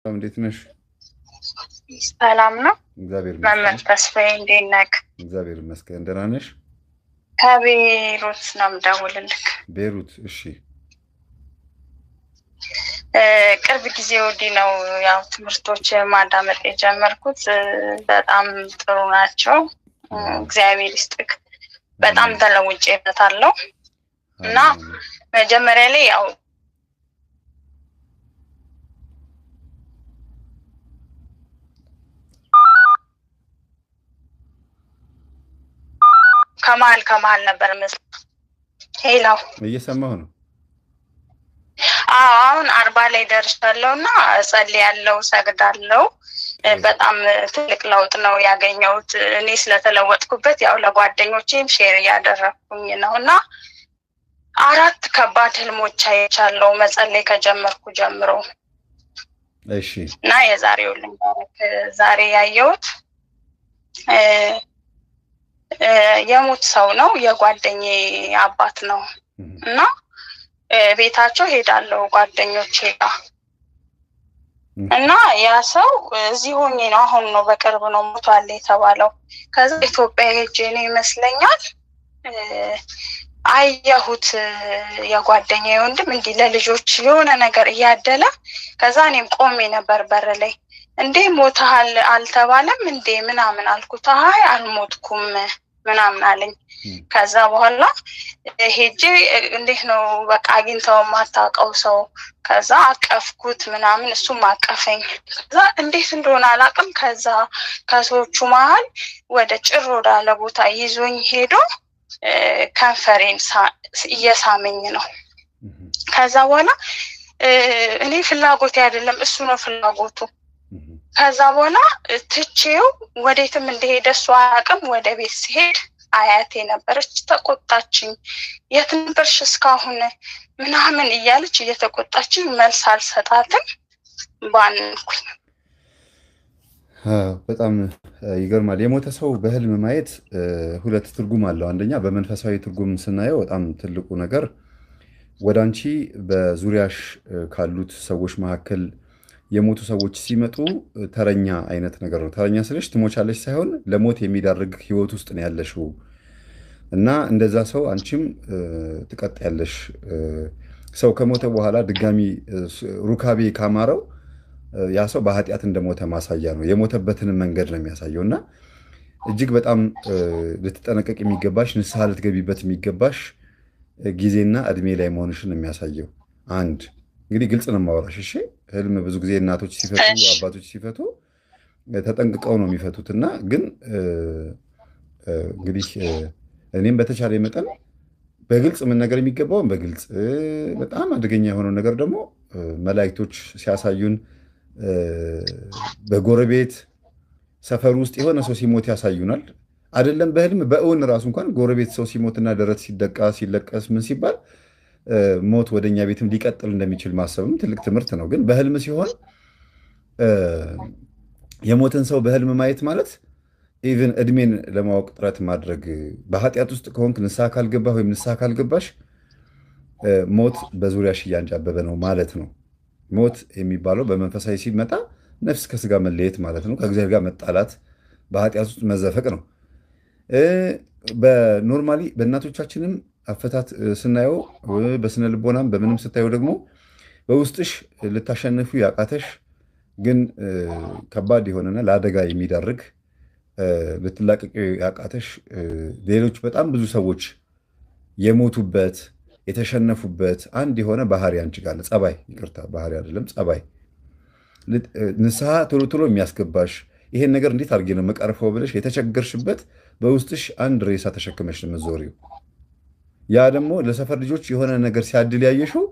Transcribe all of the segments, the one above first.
እንዴት ነሽ? ሰላም ነው። እግዚአብሔር መምህር ይመስገን። ተስፋዬ እንዴት ነህ? እግዚአብሔር ይመስገን። ደህና ነሽ? ከቤይሩት ነው የምደውልልህ። ቤይሩት። እሺ። ቅርብ ጊዜ ወዲህ ነው ያው ትምህርቶች ማዳመጥ የጀመርኩት። በጣም ጥሩ ናቸው። እግዚአብሔር ይስጥክ። በጣም ተለውጬበታለሁ እና መጀመሪያ ላይ ያው ከመሀል ነበር ምስል ሄላው እየሰማሁ ነው። አሁን 40 ላይ ደርሻለሁ እና እጸልያለሁ፣ ሰግዳለሁ። በጣም ትልቅ ለውጥ ነው ያገኘሁት። እኔ ስለተለወጥኩበት ያው ለጓደኞቼም ሼር እያደረኩኝ ነው እና 4 ከባድ ህልሞች አይቻለሁ መጸለይ ከጀመርኩ ጀምሮ። እሺ። እና የዛሬው ልንገርህ። ዛሬ ያየሁት የሞት ሰው ነው፣ የጓደኛዬ አባት ነው እና ቤታቸው ሄዳለሁ ጓደኞቼ ጋር እና ያ ሰው እዚህ ሆኜ ነው፣ አሁን ነው በቅርብ ነው ሞቷል የተባለው። ከዛ ኢትዮጵያ ሄጄ ነው ይመስለኛል አየሁት። የጓደኛዬ ወንድም እንዲህ ለልጆች የሆነ ነገር እያደለ፣ ከዛ እኔም ቆሜ ነበር በር ላይ። እንዴ ሞተሃል አልተባለም እንዴ ምናምን አልኩት። አይ አልሞትኩም ምናምን አለኝ። ከዛ በኋላ ሄጄ እንዴት ነው በቃ አግኝተው ማታውቀው ሰው፣ ከዛ አቀፍኩት ምናምን፣ እሱም አቀፈኝ። ከዛ እንዴት እንደሆነ አላውቅም። ከዛ ከሰዎቹ መሀል ወደ ጭር ወዳለ ቦታ ይዞኝ ሄዶ ከንፈሬን እየሳመኝ ነው። ከዛ በኋላ እኔ ፍላጎቴ አይደለም እሱ ነው ፍላጎቱ። ከዛ በኋላ ትቼው ወዴትም እንደሄደ እሱ አያውቅም። ወደ ቤት ሲሄድ አያቴ ነበረች፣ ተቆጣችኝ። የት ነበርሽ እስካሁን ምናምን እያለች እየተቆጣችኝ መልስ አልሰጣትም፣ ባንኩኝ። በጣም ይገርማል። የሞተ ሰው በህልም ማየት 2 ትርጉም አለው። አንደኛ በመንፈሳዊ ትርጉም ስናየው በጣም ትልቁ ነገር ወደ አንቺ በዙሪያሽ ካሉት ሰዎች መካከል የሞቱ ሰዎች ሲመጡ ተረኛ አይነት ነገር ነው። ተረኛ ስልሽ ትሞቻለሽ ሳይሆን ለሞት የሚዳርግ ህይወት ውስጥ ነው ያለሽው እና እንደዛ ሰው አንቺም ትቀጥያለሽ። ሰው ከሞተ በኋላ ድጋሚ ሩካቤ ካማረው ያ ሰው በኃጢአት እንደሞተ ማሳያ ነው። የሞተበትን መንገድ ነው የሚያሳየው እና እጅግ በጣም ልትጠነቀቅ የሚገባሽ፣ ንስሐ ልትገቢበት የሚገባሽ ጊዜና እድሜ ላይ መሆንሽን የሚያሳየው። አንድ እንግዲህ ግልጽ ነው የማወራሽ። እሺ። ህልም ብዙ ጊዜ እናቶች ሲፈቱ፣ አባቶች ሲፈቱ ተጠንቅቀው ነው የሚፈቱት እና ግን እንግዲህ እኔም በተቻለ መጠን በግልጽ ምን ነገር የሚገባውን በግልጽ፣ በጣም አደገኛ የሆነው ነገር ደግሞ መላእክቶች ሲያሳዩን በጎረቤት ሰፈር ውስጥ የሆነ ሰው ሲሞት ያሳዩናል። አይደለም በህልም በእውን ራሱ እንኳን ጎረቤት ሰው ሲሞትና ደረት ሲደቃ ሲለቀስ ምን ሲባል ሞት ወደኛ ቤትም ሊቀጥል እንደሚችል ማሰብም ትልቅ ትምህርት ነው። ግን በህልም ሲሆን የሞትን ሰው በህልም ማየት ማለት ኢቭን እድሜን ለማወቅ ጥረት ማድረግ፣ በኃጢአት ውስጥ ከሆንክ ንስሐ ካልገባህ ወይም ንስሐ ካልገባሽ ሞት በዙሪያሽ እያንጃበበ ነው ማለት ነው። ሞት የሚባለው በመንፈሳዊ ሲመጣ ነፍስ ከስጋ መለየት ማለት ነው። ከእግዚአብሔር ጋር መጣላት፣ በኃጢአት ውስጥ መዘፈቅ ነው። በኖርማሊ በእናቶቻችንም አፈታት ስናየው በስነ ልቦናም በምንም ስታየው ደግሞ በውስጥሽ ልታሸንፉ ያቃተሽ ግን ከባድ የሆነና ለአደጋ የሚዳርግ ልትላቀቅ ያቃተሽ ሌሎች በጣም ብዙ ሰዎች የሞቱበት የተሸነፉበት አንድ የሆነ ባህሪ አንቺ ጋር አለ። ጸባይ፣ ይቅርታ ባህሪ አይደለም ጸባይ፣ ንስሐ ቶሎ ቶሎ የሚያስገባሽ ይሄን ነገር እንዴት አድርጌ ነው መቀርፈው ብለሽ የተቸገርሽበት በውስጥሽ አንድ ሬሳ ተሸክመሽ ነው የምትዞሪው። ያ ደግሞ ለሰፈር ልጆች የሆነ ነገር ሲያድል ያየሽው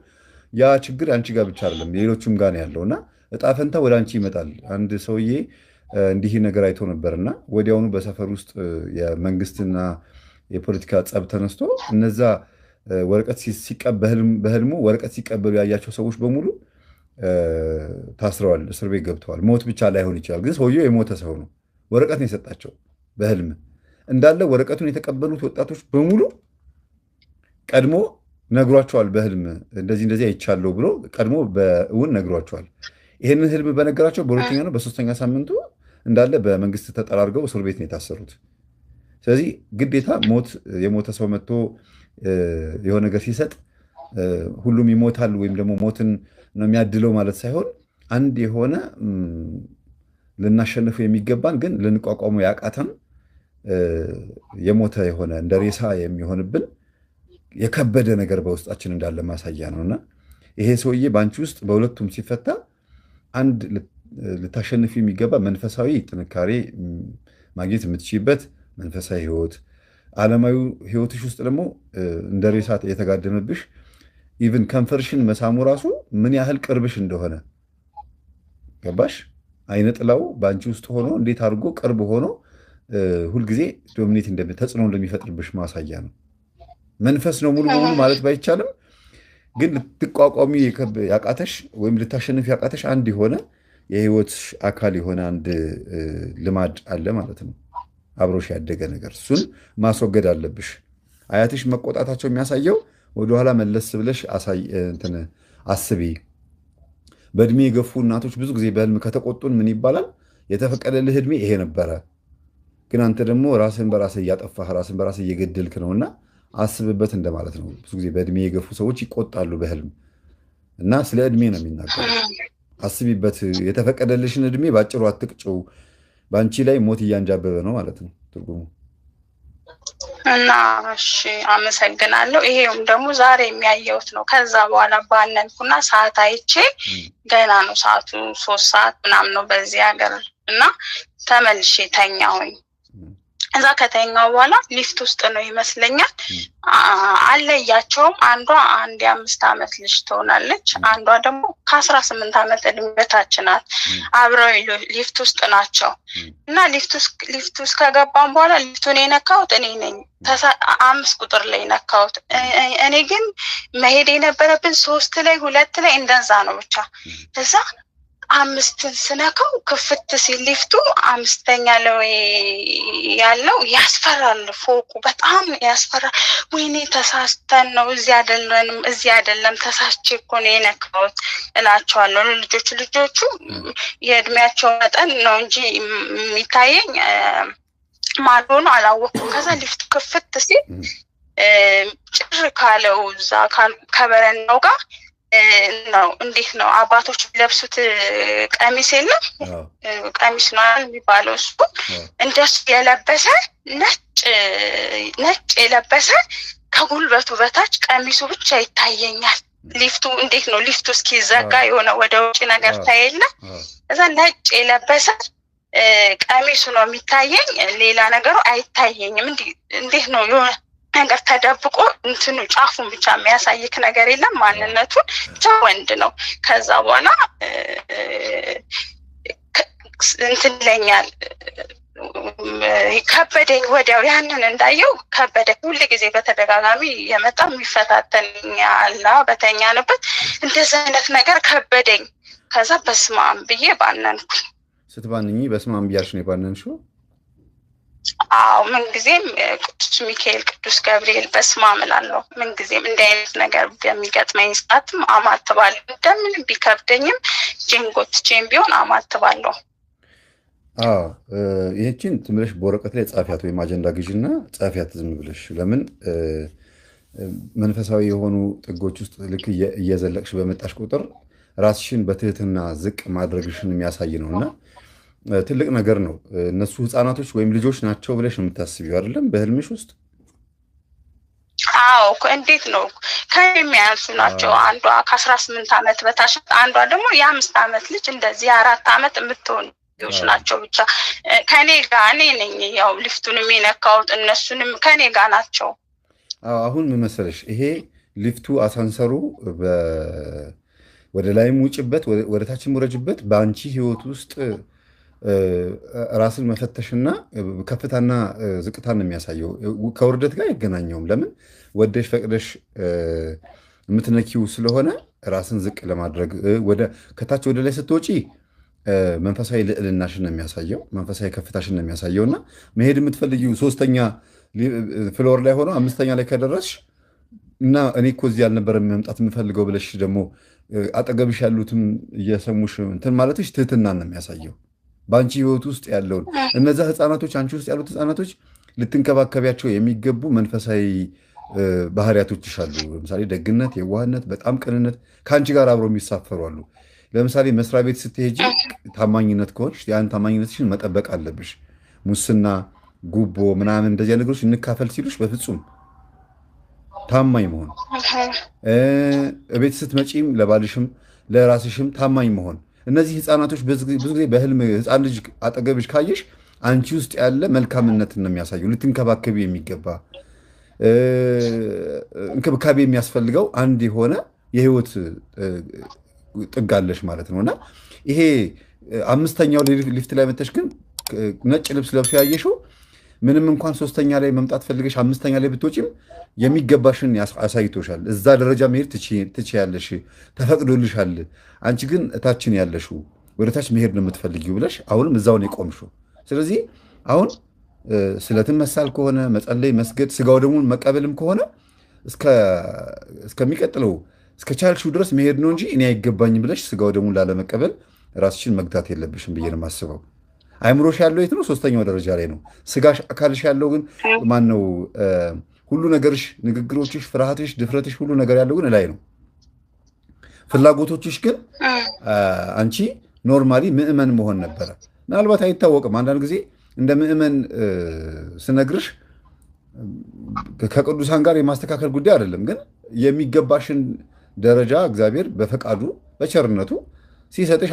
ያ ችግር አንቺ ጋር ብቻ አይደለም ሌሎችም ጋር ነው ያለውና እጣ ፈንታ ወደ አንቺ ይመጣል። አንድ ሰውዬ እንዲህ ነገር አይቶ ነበርና ወዲያውኑ በሰፈር ውስጥ የመንግስትና የፖለቲካ ጸብ ተነስቶ እነዛ ወረቀት በህልሙ ወረቀት ሲቀበሉ ያያቸው ሰዎች በሙሉ ታስረዋል፣ እስር ቤት ገብተዋል። ሞት ብቻ ላይሆን ይችላል፣ ግን ሰውየው የሞተ ሰው ነው። ወረቀት ነው የሰጣቸው በህልም እንዳለ ወረቀቱን የተቀበሉት ወጣቶች በሙሉ ቀድሞ ነግሯቸዋል። በህልም እንደዚህ አይቻለሁ ብሎ ቀድሞ በእውን ነግሯቸዋል። ይህንን ህልም በነገራቸው በሁለተኛ ነው በሶስተኛ ሳምንቱ እንዳለ በመንግስት ተጠራርገው እስር ቤት ነው የታሰሩት። ስለዚህ ግዴታ የሞተ ሰው መጥቶ የሆነ ነገር ሲሰጥ ሁሉም ይሞታል ወይም ደግሞ ሞትን ነው የሚያድለው ማለት ሳይሆን አንድ የሆነ ልናሸንፈው የሚገባን ግን ልንቋቋሙ ያቃተን የሞተ የሆነ እንደ ሬሳ የሚሆንብን የከበደ ነገር በውስጣችን እንዳለ ማሳያ ነውና ይሄ ሰውዬ በአንቺ ውስጥ በሁለቱም ሲፈታ አንድ ልታሸንፍ የሚገባ መንፈሳዊ ጥንካሬ ማግኘት የምትችይበት መንፈሳዊ ህይወት፣ ዓለማዊ ህይወትሽ ውስጥ ደግሞ እንደ ሬሳ የተጋደመብሽ ኢቭን ከንፈርሽን መሳሙ ራሱ ምን ያህል ቅርብሽ እንደሆነ ገባሽ? አይነ ጥላው በአንቺ ውስጥ ሆኖ እንዴት አድርጎ ቅርብ ሆኖ ሁልጊዜ ዶሚኔት ተጽዕኖ እንደሚፈጥርብሽ ማሳያ ነው። መንፈስ ነው ሙሉ በሙሉ ማለት ባይቻልም ግን ልትቋቋሚ ያቃተሽ ወይም ልታሸንፍ ያቃተሽ አንድ የሆነ የህይወት አካል የሆነ አንድ ልማድ አለ ማለት ነው። አብሮሽ ያደገ ነገር እሱን ማስወገድ አለብሽ። አያትሽ መቆጣታቸው የሚያሳየው ወደኋላ መለስ ብለሽ አስቢ። በእድሜ የገፉ እናቶች ብዙ ጊዜ በህልም ከተቆጡን ምን ይባላል? የተፈቀደልህ እድሜ ይሄ ነበረ፣ ግን አንተ ደግሞ ራስን በራስህ እያጠፋህ ራስን በራስህ እየገደልክ ነውና አስብበት እንደማለት ነው። ብዙ ጊዜ በእድሜ የገፉ ሰዎች ይቆጣሉ በህልም እና ስለ እድሜ ነው የሚናገሩ። አስቢበት፣ የተፈቀደልሽን እድሜ ባጭሩ አትቅጭው፣ በአንቺ ላይ ሞት እያንጃበበ ነው ማለት ነው ትርጉሙ። እና እሺ አመሰግናለሁ። ይሄውም ደግሞ ዛሬ የሚያየሁት ነው። ከዛ በኋላ ባነንኩና ሰዓት አይቼ ገና ነው ሰዓቱ 3 ሰዓት ምናምን ነው በዚህ ሀገር እና ተመልሼ ተኛሁኝ። እዛ ከተኛው በኋላ ሊፍት ውስጥ ነው ይመስለኛል። አለያቸውም። አንዷ 5 ዓመት ልጅ ትሆናለች፣ አንዷ ደግሞ ከ18 ዓመት እድሜ በታች ናት። አብረው ሊፍት ውስጥ ናቸው እና ሊፍት ውስጥ ከገባን በኋላ ሊፍቱን የነካሁት እኔ ነኝ። 5 ቁጥር ላይ ነካሁት። እኔ ግን መሄድ የነበረብን 3 ላይ 2 ላይ እንደዛ ነው ብቻ። እዛ 5 ስነካው ክፍት ሲል ሊፍቱ 5ኛ ላይ ያለው ያስፈራል። ፎቁ በጣም ያስፈራል። ወይኔ ተሳስተን ነው እዚህ አይደለም ተሳስቼ እኮ ነው የነካሁት እላቸዋለሁ። ልጆቹ የእድሜያቸው መጠን ነው እንጂ የሚታየኝ ማን ሆኖ አላወኩም። ከዛ ሊፍቱ ክፍት ሲል ጭር ካለው እዛ ከበረንዳው ጋር ነው። እንዴት ነው አባቶች ለብሱት ቀሚስ የለም ቀሚስ ነው የሚባለው እሱ እንደሱ የለበሰ ነጭ የለበሰ ከጉልበቱ በታች ቀሚሱ ብቻ ይታየኛል። ሊፍቱ እንዴት ነው ሊፍቱ እስኪዘጋ የሆነ ወደ ውጭ ነገር ታየለ። እዛ ነጭ የለበሰ ቀሚሱ ነው የሚታየኝ፣ ሌላ ነገሩ አይታየኝም። እንዴት ነው የሆነ ነገር ተደብቆ እንትኑ ጫፉን ብቻ የሚያሳይክ ነገር የለም። ማንነቱን ብቻ ወንድ ነው። ከዛ በኋላ ይለኛል ከበደኝ። ወዲያው ያንን እንዳየው ከበደኝ። ሁሉ ጊዜ በተደጋጋሚ የመጣ የሚፈታተኛል በተኛንበት እንደዚህ አይነት ነገር ከበደኝ። ከዛ በስመ አብ ብዬ ባነንኩ። ስትባንኝ በስመ አብ ብያለሽ ነው የባነንሽው? አዎ ምንጊዜም ቅዱስ ሚካኤል ቅዱስ ገብርኤል በስመ አብ እላለሁ። ምንጊዜም እንዲህ አይነት ነገር በሚገጥመኝ ሰዓትም አማትባለሁ። እንደምንም ቢከብደኝም ጄንጎትቼም ቢሆን አማትባለሁ። ይህችን ዝም ብለሽ በወረቀት ላይ ጻፊያት ወይም አጀንዳ ግዢና ጻፊያት ዝም ብለሽ። ለምን መንፈሳዊ የሆኑ ጥጎች ውስጥ ልክ እየዘለቅሽ በመጣሽ ቁጥር ራስሽን በትህትና ዝቅ ማድረግሽን የሚያሳይ ነውና ትልቅ ነገር ነው። እነሱ ህፃናቶች ወይም ልጆች ናቸው ብለሽ ነው የምታስቢው አይደለም በህልምሽ ውስጥ? አዎ እንዴት ነው ከሚያንሱ ናቸው። አንዷ ከ18 ዓመት በታች፣ አንዷ ደግሞ የ5 ዓመት ልጅ እንደዚህ 4 ዓመት የምትሆን ልጆች ናቸው። ብቻ ከኔ ጋር እኔ ነኝ ያው ሊፍቱንም የነካሁት እነሱንም ከኔ ጋር ናቸው። አሁን ምን መሰለሽ ይሄ ሊፍቱ አሳንሰሩ ወደ ላይም ውጭበት ወደ ታችም ውረጅበት በአንቺ ህይወት ውስጥ ራስን መፈተሽና ከፍታና ዝቅታን ነው የሚያሳየው። ከውርደት ጋር አይገናኘውም። ለምን ወደሽ ፈቅደሽ የምትነኪው ስለሆነ ራስን ዝቅ ለማድረግ ከታች ወደ ላይ ስትወጪ መንፈሳዊ ልዕልናሽን ነው የሚያሳየው፣ መንፈሳዊ ከፍታሽን ነው የሚያሳየው። እና መሄድ የምትፈልጊው 3ኛ ፍሎር ላይ ሆኖ 5ኛ ላይ ከደረስሽ እና እኔ እኮ እዚህ አልነበረም መምጣት የምፈልገው ብለሽ ደግሞ አጠገብሽ ያሉትም እየሰሙሽ እንትን ማለትሽ ትህትናን ነው የሚያሳየው። በአንቺ ህይወት ውስጥ ያለውን እነዛ ህፃናቶች አንቺ ውስጥ ያሉት ህፃናቶች ልትንከባከቢያቸው የሚገቡ መንፈሳዊ ባህሪያቶችሽ አሉ። ለምሳሌ ደግነት፣ የዋህነት፣ በጣም ቅንነት ከአንቺ ጋር አብረው የሚሳፈሩ አሉ። ለምሳሌ መስሪያ ቤት ስትሄጂ ታማኝነት ከሆንሽ ያን ታማኝነትሽን መጠበቅ አለብሽ። ሙስና፣ ጉቦ ምናምን እንደዚያ ነገሮች እንካፈል ሲሉሽ በፍጹም ታማኝ መሆን። ቤት ስትመጪም ለባልሽም ለራስሽም ታማኝ መሆን። እነዚህ ህፃናቶች ብዙ ጊዜ በህልም ህፃን ልጅ አጠገብሽ ካየሽ አንቺ ውስጥ ያለ መልካምነትን ነው የሚያሳየው። ልትንከባከቢ የሚገባ እንክብካቤ የሚያስፈልገው አንድ የሆነ የህይወት ጥግ አለሽ ማለት ነው። እና ይሄ አምስተኛው ሊፍት ላይ መተሽ ግን ነጭ ልብስ ለብሶ ያየሽው ምንም እንኳን ሶስተኛ ላይ መምጣት ፈልገሽ አምስተኛ ላይ ብትወጪም የሚገባሽን አሳይቶሻል። እዛ ደረጃ መሄድ ትችያለሽ፣ ተፈቅዶልሻል። አንቺ ግን እታችን ያለሽው ወደ ታች መሄድ ነው የምትፈልጊው ብለሽ አሁንም እዛው ነው የቆምሽው። ስለዚህ አሁን ስለትን መሳል ከሆነ መጸለይ፣ መስገድ፣ ስጋው ደግሞ መቀበልም ከሆነ እስከሚቀጥለው እስከ ቻልሽው ድረስ መሄድ ነው እንጂ እኔ አይገባኝም ብለሽ ስጋው ደግሞ ላለመቀበል ራስሽን መግታት የለብሽም ብዬ ነው የማስበው። አይምሮሽ ያለው የት ነው? ሶስተኛው ደረጃ ላይ ነው። ስጋሽ አካልሽ ያለው ግን ማነው? ሁሉ ነገርሽ፣ ንግግሮችሽ፣ ፍርሃትሽ፣ ድፍረትሽ ሁሉ ነገር ያለው ግን ላይ ነው። ፍላጎቶችሽ ግን አንቺ ኖርማሊ ምዕመን መሆን ነበረ። ምናልባት አይታወቅም። አንዳንድ ጊዜ እንደ ምዕመን ስነግርሽ ከቅዱሳን ጋር የማስተካከል ጉዳይ አይደለም፣ ግን የሚገባሽን ደረጃ እግዚአብሔር በፈቃዱ በቸርነቱ ሲሰጥሽ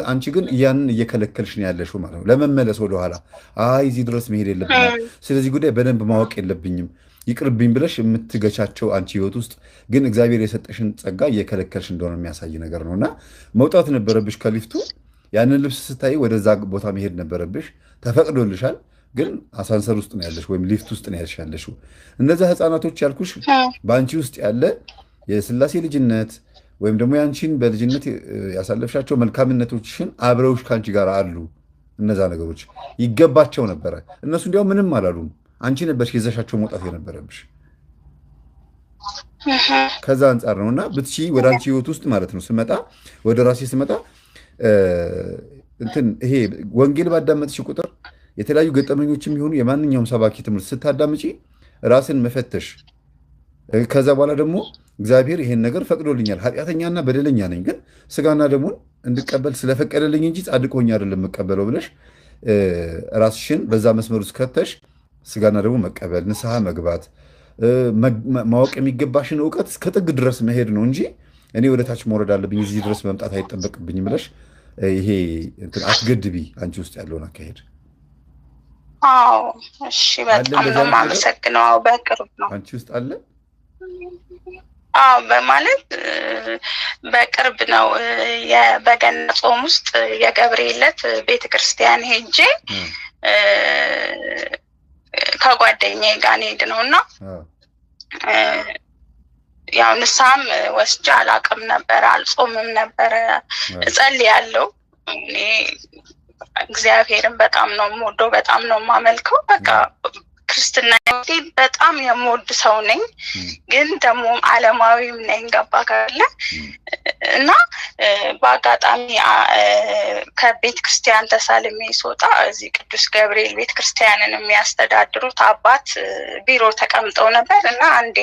አንቺ ግን ያንን እየከለከልሽ ነው ያለሽው ማለት ነው። ለመመለስ ወደኋላ እዚህ ድረስ መሄድ የለብኝም፣ ስለዚህ ጉዳይ በደንብ ማወቅ የለብኝም፣ ይቅርብኝ ብለሽ የምትገቻቸው አንቺ ህይወት ውስጥ ግን እግዚአብሔር የሰጠሽን ጸጋ እየከለከልሽ እንደሆነ የሚያሳይ ነገር ነው። እና መውጣት ነበረብሽ ከሊፍቱ። ያንን ልብስ ስታይ ወደዛ ቦታ መሄድ ነበረብሽ። ተፈቅዶልሻል፣ ግን አሳንሰር ውስጥ ነው ያለሽ ወይም ሊፍት ውስጥ ነው ያለሽው። እነዛ ህፃናቶች ያልኩሽ በአንቺ ውስጥ ያለ የስላሴ ልጅነት ወይም ደግሞ ያንቺን በልጅነት ያሳለፍሻቸው መልካምነቶችሽን አብረውሽ ከአንቺ ጋር አሉ። እነዛ ነገሮች ይገባቸው ነበረ። እነሱ እንዲያው ምንም አላሉም። አንቺ ነበርሽ የዘሻቸው መውጣት የነበረብሽ። ከዛ አንጻር ነው። እና ብትሺ ወደ አንቺ ህይወት ውስጥ ማለት ነው ስመጣ፣ ወደ ራሴ ስመጣ ይሄ ወንጌል ባዳመጥሽ ቁጥር የተለያዩ ገጠመኞችም ይሆኑ የማንኛውም ሰባኪ ትምህርት ስታዳምጪ ራስን መፈተሽ፣ ከዛ በኋላ ደግሞ እግዚአብሔር ይሄን ነገር ፈቅዶልኛል፣ ኃጢአተኛና በደለኛ ነኝ፣ ግን ስጋና ደሙን እንድቀበል ስለፈቀደልኝ እንጂ ጻድቅ ሆኜ አይደለም የምቀበለው ብለሽ ራስሽን በዛ መስመር ውስጥ ከተሽ ስጋና ደግሞ መቀበል፣ ንስሐ መግባት፣ ማወቅ የሚገባሽን እውቀት እስከ ጥግ ድረስ መሄድ ነው እንጂ እኔ ወደ ታች መውረድ አለብኝ እዚህ ድረስ መምጣት አይጠበቅብኝም ብለሽ ይሄ አትገድቢ አንቺ ውስጥ ያለውን አካሄድ። እሺ፣ በጣም ነው የማመሰግነው። በቅርብ ነው አንቺ ውስጥ አለ። በማለት በቅርብ ነው በገና ጾም ውስጥ የገብርኤል ዕለት ቤተክርስቲያን ሄጄ ከጓደኛዬ ጋር ሄድ ነውና ያው ንስሐም ወስጄ አላውቅም ነበር፣ አልጾምም ነበር። እጸልያለሁ። እኔ እግዚአብሔርን በጣም ነው የምወደው፣ በጣም ነው የማመልከው። በቃ ክርስትና በጣም የምወድ ሰው ነኝ፣ ግን ደግሞ ዓለማዊም ነኝ። ገባ ካለ እና በአጋጣሚ ከቤተ ክርስቲያን ተሳልሜ ስወጣ እዚህ ቅዱስ ገብርኤል ቤተ ክርስቲያንን የሚያስተዳድሩት አባት ቢሮ ተቀምጠው ነበር እና አንዴ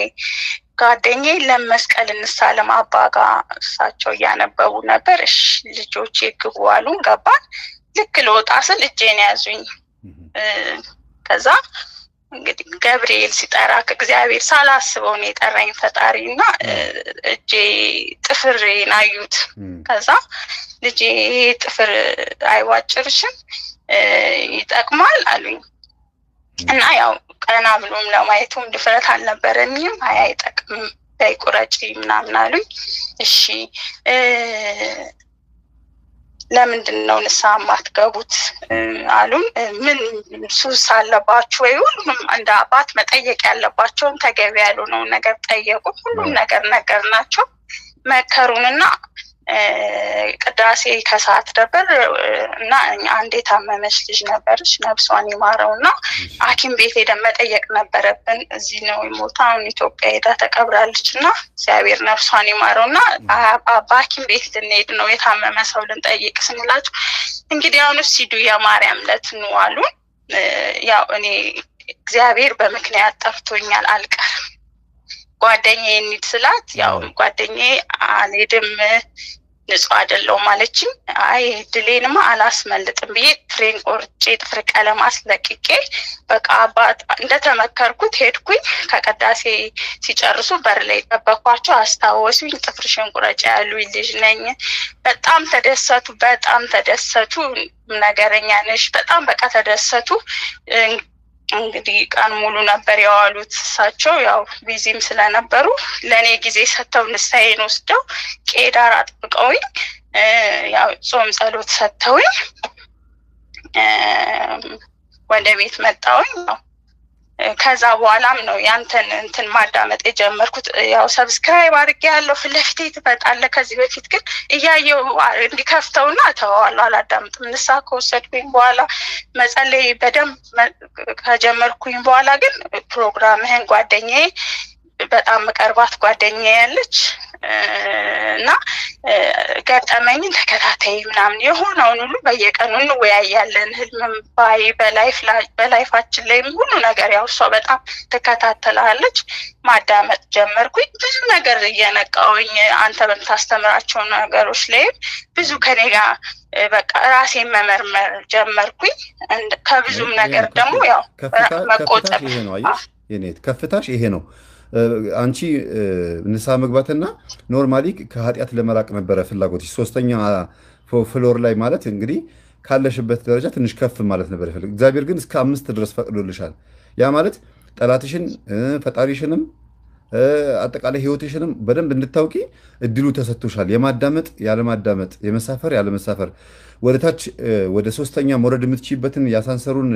ጓደኛዬ ለመስቀል እንሳለም አባ ጋር እሳቸው እያነበቡ ነበር። እሺ ልጆች ይግቡ አሉን። ገባን። ልክ ልወጣ ስል እጄን ያዙኝ። ከዛ እንግዲህ ገብርኤል ሲጠራ ከእግዚአብሔር ሳላስበው ነው የጠራኝ ፈጣሪ እና እጄ ጥፍሬን አዩት። ከዛ ልጄ ጥፍር አይዋጭርሽም ይጠቅማል አሉኝ እና ያው ቀና ብሎም ለማየቱም ድፍረት አልነበረኝም። አይጠቅምም ዳይቁረጪ ምናምን አሉኝ። እሺ ለምንድን ነው ንስሐ የማትገቡት አሉን። ምን ሱስ አለባችሁ ወይ? ሁሉም እንደ አባት መጠየቅ ያለባቸውን ተገቢ ያልሆነውን ነገር ጠየቁ። ሁሉም ነገር ናቸው መከሩንና ቅዳሴ ከሰዓት ነበር እና አንዴ ታመመች ልጅ ነበረች ነፍሷን ይማረውና ሐኪም ቤት ሄደን መጠየቅ ነበረብን እዚህ ነው የሞተው አሁን ኢትዮጵያ ሄዳ ተቀብራለችና እግዚአብሔር ነፍሷን ይማረውና በሐኪም ቤት ልንሄድ ነው የታመመ ሰው ልንጠይቅ ስንላቸው እንግዲህ አሁን ሲዱ የማርያም ዕለት ነው አሉ ያው እኔ እግዚአብሔር በምክንያት ጠርቶኛል አልቀርም ጓደኛዬ እንሂድ ስላት ያው ጓደኛዬ አልሄድም ንጹህ አይደለም ማለችኝ አይ ድሌንማ አላስመልጥም ብዬ ትሬን ቆርጬ ጥፍር ቀለም አስለቅቄ በቃ አባት እንደተመከርኩት ሄድኩኝ ከቀዳሴ ሲጨርሱ በር ላይ ጠበኳቸው አስታወሱኝ ጥፍርሽን ቁረጭ ያሉኝ ልጅ ነኝ በጣም ተደሰቱ ነገረኛ ነሽ በጣም በቃ ተደሰቱ እንግዲህ ቀን ሙሉ ነበር ያዋሉት እሳቸው ያው ቢዚም ስለነበሩ ለኔ ጊዜ ሰጥተው ንስሐዬን ወስደው ቄዳር አጥብቀውኝ ያው ጾም ጸሎት ሰጥተውኝ ወደ ቤት መጣሁኝ ከዛ በኋላም ነው ያንተን እንትን ማዳመጥ የጀመርኩት ያው ሰብስክራይብ አድርጌያለሁ ፍለፊቴ ትፈጣለ ከዚህ በፊት ግን እያየው እንዲከፍተውና ተዋዋለሁ አላዳምጥም ንስሐ ከወሰድኩኝ በኋላ መጸለይ በደንብ ከጀመርኩኝ በኋላ ግን ፕሮግራምህን ጓደኛዬ በጣም መቀርባት ጓደኛዬ ያለች እና ገጠመኝን ተከታታይ ምናምን የሆነውን ሁሉ በየቀኑ እንወያያለን ህልም ባይ በላይፋችን ላይ ሁሉ ነገር ያው እሷ በጣም ተከታተላለች ማዳመጥ ጀመርኩኝ ብዙ ነገር እየነቃውኝ አንተ በምታስተምራቸው ነገሮች ላይ ብዙ ከኔ ጋር በቃ ራሴን መመርመር ጀመርኩኝ ከብዙም ነገር ደግሞ ያው መቆጠብ ይሄ ነው አይሽ የኔት ከፍታሽ ይሄ ነው አንቺ ንስሐ መግባትና ኖርማሊ ከኃጢአት ለመራቅ ነበረ ፍላጎትሽ ሶስተኛ ፍሎር ላይ ማለት እንግዲህ ካለሽበት ደረጃ ትንሽ ከፍ ማለት ነበር ይፈልግ እግዚአብሔር ግን እስከ 5 ድረስ ፈቅዶልሻል ያ ማለት ጠላትሽን ፈጣሪሽንም አጠቃላይ ህይወትሽንም በደንብ እንድታውቂ እድሉ ተሰጥቶሻል የማዳመጥ ያለማዳመጥ የመሳፈር ያለመሳፈር ወደታች ወደ ሶስተኛ መውረድ የምትችይበትን ያሳንሰሩን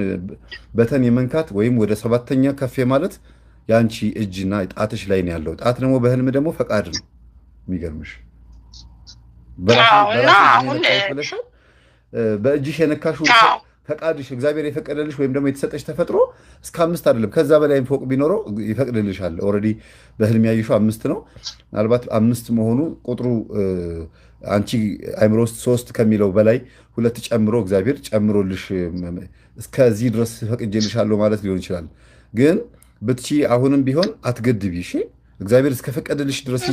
በተን የመንካት ወይም ወደ 7ኛ ከፍ ማለት ያንቺ እጅና ጣትሽ ላይ ነው ያለው ጣት ደግሞ በህልም ደግሞ ፈቃድ ነው የሚገርምሽ በእጅሽ የነካሽው ፈቃድሽ እግዚአብሔር የፈቀደልሽ ወይም ደግሞ የተሰጠሽ ተፈጥሮ እስከ 5 አይደለም ከዛ በላይም ፎቅ ቢኖረው ይፈቅድልሻል ኦሬዲ በህልም ያይሽው 5 ነው ምናልባት 5 መሆኑ ቁጥሩ አንቺ አይምሮ ውስጥ 3 ከሚለው በላይ 2 ጨምሮ እግዚአብሔር ጨምሮልሽ እስከዚህ ድረስ ፈቅጄልሻለሁ ማለት ሊሆን ይችላል ግን በትቺ አሁንም ቢሆን አትገድቢ እሺ እግዚአብሔር እስከፈቀደልሽ ድረስ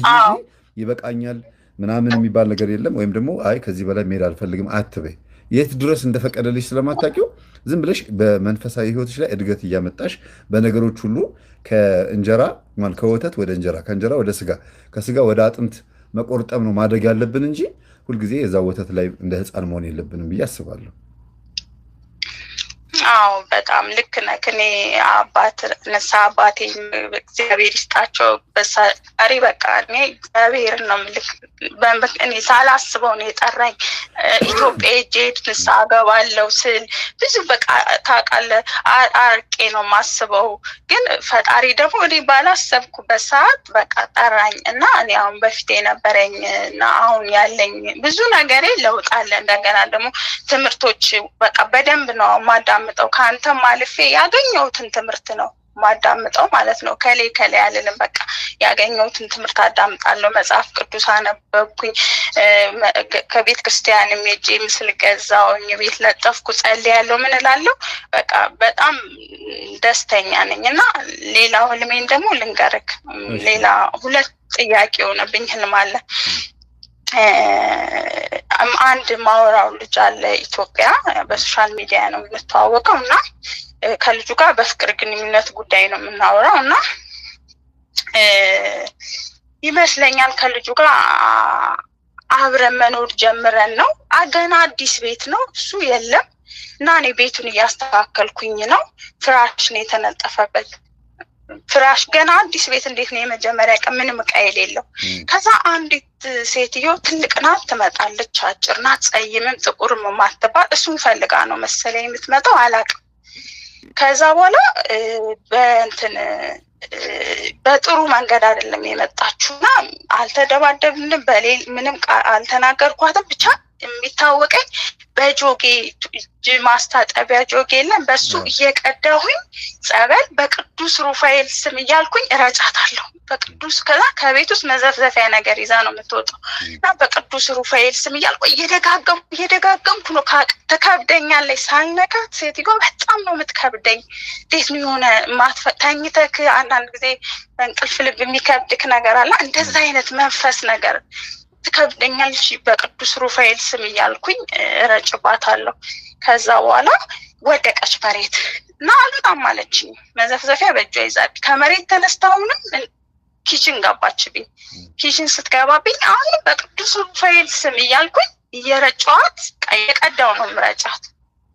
ይበቃኛል ምናምን የሚባል ነገር የለም ወይም ደግሞ አይ ከዚህ በላይ መሄድ አልፈልግም አትበይ የት ድረስ እንደፈቀደልሽ ስለማታውቂው ዝም ብለሽ በመንፈሳዊ ህይወትሽ ላይ እድገት እያመጣሽ በነገሮች ሁሉ ከእንጀራ ማለት ከወተት ወደ እንጀራ ከእንጀራ ወደ ስጋ ከስጋ ወደ አጥንት መቆርጠም ነው ማደግ ያለብን እንጂ ሁሉ ጊዜ የዛ ወተት ላይ እንደ ህፃን መሆን የለብንም ብዬ አስባለሁ አዎ በጣም ልክ ነህ እኔ አባት ነሳ አባቴ እግዚአብሔር ይስጣቸው በሳሪ በቃ እኔ እግዚአብሔር ነው ልክ እኔ ሳላስበው ነው የጠራኝ ኢትዮጵያ ጄድ ነሳ ገባለው ስል ብዙ በቃ ታውቃለህ አርቄ ነው ማስበው ግን ፈጣሪ ደግሞ እኔ ባላሰብኩበት ሰዓት በቃ ጠራኝ እና እኔ አሁን በፊት የነበረኝና አሁን ያለኝ ብዙ ነገር ለውጥ አለ እንደገና ደግሞ ትምህርቶች በቃ በደንብ ነው ማዳምጠው ካንተ ማልፌ ያገኘሁትን ትምህርት ነው ማዳምጠው ማለት ነው ከሌ ያለልን በቃ ያገኘሁትን ትምህርት አዳምጣለሁ መጽሐፍ ቅዱስ አነበብኩኝ ከቤተ ክርስቲያንም ሄጄ ምስል ገዛውኝ ቤት ለጠፍኩ ጸልያለሁ ምን እላለሁ በቃ በጣም ደስተኛ ነኝና ሌላው ህልሜን ደግሞ ልንገርክ ሌላ ሁለት ጥያቄ ሆነብኝ ህልም አለ አንድ ማወራው ልጅ አለ ኢትዮጵያ በሶሻል ሚዲያ ነው የምንተዋወቀውና ከልጁ ጋር በፍቅር ግንኙነት ጉዳይ ነው የምናወራውና ይመስለኛል ከልጁ ጋር አብረን መኖር ጀምረን ነው ገና አዲስ ቤት ነው እሱ የለም እና እኔ ቤቱን እያስተካከልኩኝ ነው ፍራሽ ነው የተነጠፈበት ፍራሽ ገና አዲስ ቤት እንዴት ነው የመጀመሪያ ቀን ምንም ቃል የለው ከዛ አንዲት ሴትዮ ትልቅ ናት ትመጣለች አጭር ናት ጸይምም ጥቁርም ማትባል እሱን ፈልጋ ነው መሰለኝ የምትመጣው አላውቅም ከዛ በኋላ በእንትን በጥሩ መንገድ አይደለም የመጣችውና አልተደባደብንም፣ ምንም አልተናገርኳትም። ብቻ የሚታወቀኝ በጆጌ እጅ ማስታጠቢያ ጆጌ የለም፣ በሱ እየቀዳሁኝ ጸበል በቅዱስ ሩፋኤል ስም እያልኩኝ እረጫታለሁ። በቅዱስ ከዛ ከቤት ውስጥ መዘፍዘፊያ ነገር ይዛ ነው የምትወጣው እና በቅዱስ ሩፋኤል ስም እያልኩ እየደጋገምኩ ነው። ትከብደኛለች ሳልነካት። ሴትዮዋ በጣም ነው የምትከብደኝ። እንዴት ነው የሆነ ተኝተክ አንዳንድ ጊዜ በእንቅልፍ ልብ የሚከብድክ ነገር አለ። እንደዛ አይነት መንፈስ ነገር ትከብደኛለች። በቅዱስ ሩፋኤል ስም እያልኩኝ እረጭባታለሁ። ከዛ በኋላ ወደቀች መሬት እና አልወጣም አለችኝ። መዘፍዘፊያ በእጇ ይዛል። ከመሬት ተነስታውንም ኪችን ገባችብኝ። ኪችን ስትገባብኝ አሁን በቅዱስ ሩፋኤል ስም እያልኩኝ እየረጨዋት የቀዳው ነው ምረጫት።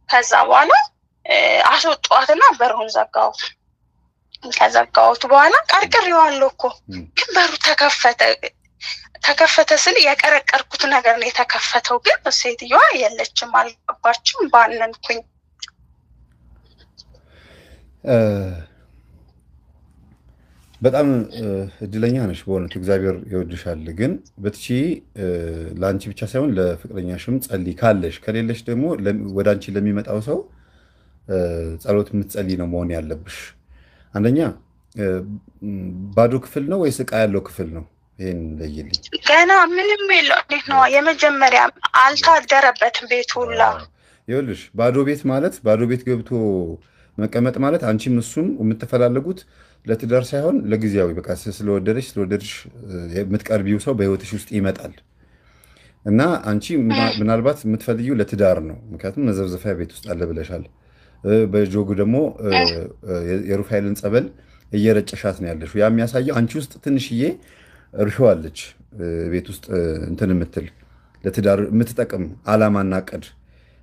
ከዛ በኋላ አስወጣዋትና በሩን ዘጋሁት። ከዘጋሁት በኋላ ቀርቅሬዋለሁ እኮ ግን በሩ ተከፈተ ስል የቀረቀርኩት ነገር ነው የተከፈተው። ግን ሴትዮዋ የለችም፣ አልገባችም። ባነንኩኝ። በጣም እድለኛ ነሽ በእውነቱ፣ እግዚአብሔር ይወድሻል። ግን በትቺ ለአንቺ ብቻ ሳይሆን ለፍቅረኛሽም ጸልይ። ካለሽ ከሌለሽ ደግሞ ወደ አንቺ ለሚመጣው ሰው ጸሎት የምትጸልይ ነው መሆን ያለብሽ። አንደኛ ባዶ ክፍል ነው ወይስ ዕቃ ያለው ክፍል ነው? ይሄን ለይልኝ። ገና ምንም የለው። እንዴት ነው የመጀመሪያ አልታደረበትም ቤቱ ሁላ። ይኸውልሽ ባዶ ቤት ማለት ባዶ ቤት ገብቶ መቀመጥ ማለት አንቺም እሱም የምትፈላለጉት ለትዳር ሳይሆን ለጊዜያዊ በቃ ስለወደደሽ የምትቀርቢው ሰው በህይወትሽ ውስጥ ይመጣል እና አንቺ ምናልባት የምትፈልጊው ለትዳር ነው። ምክንያቱም መዘፍዘፊያ ቤት ውስጥ አለ ብለሻል። በጆጉ ደግሞ የሩፋኤልን ጸበል እየረጨሻት ነው ያለሽው። ያ የሚያሳየው አንቺ ውስጥ ትንሽዬ እርሾ አለች ቤት ውስጥ እንትን የምትል ለትዳር የምትጠቅም ዓላማና ዕቅድ